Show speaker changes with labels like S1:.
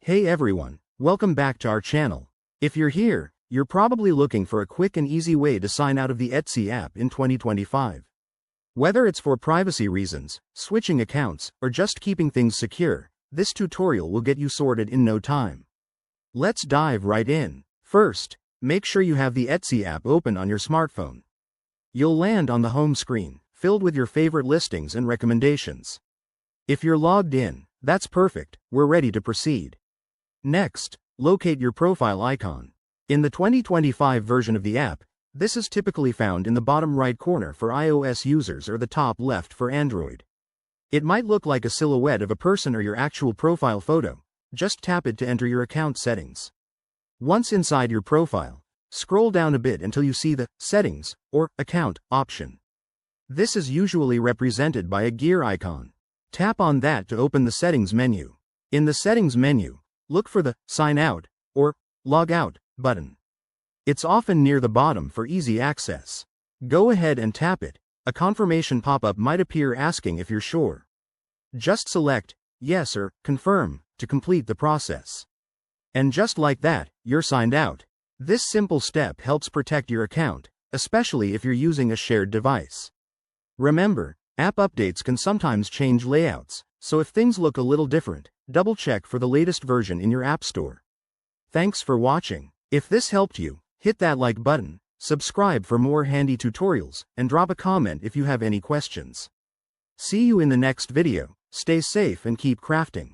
S1: Hey everyone, welcome back to our channel. If you're here, you're probably looking for a quick and easy way to sign out of the Etsy app in 2025. Whether it's for privacy reasons, switching accounts, or just keeping things secure, this tutorial will get you sorted in no time. Let's dive right in. First, make sure you have the Etsy app open on your smartphone. You'll land on the home screen, filled with your favorite listings and recommendations. If you're logged in, that's perfect, we're ready to proceed. Next, locate your profile icon. In the 2025 version of the app, this is typically found in the bottom right corner for iOS users or the top left for Android. It might look like a silhouette of a person or your actual profile photo. Just tap it to enter your account settings. Once inside your profile, scroll down a bit until you see the Settings or Account option. This is usually represented by a gear icon. Tap on that to open the Settings menu. In the Settings menu, look for the Sign Out or Log Out button. It's often near the bottom for easy access. Go ahead and tap it. A confirmation pop-up might appear asking if you're sure. Just select Yes or Confirm to complete the process. And just like that, you're signed out. This simple step helps protect your account, especially if you're using a shared device. Remember, app updates can sometimes change layouts, so if things look a little different, double-check for the latest version in your App Store. Thanks for watching. If this helped you, hit that like button, subscribe for more handy tutorials, and drop a comment if you have any questions. See you in the next video. Stay safe and keep crafting.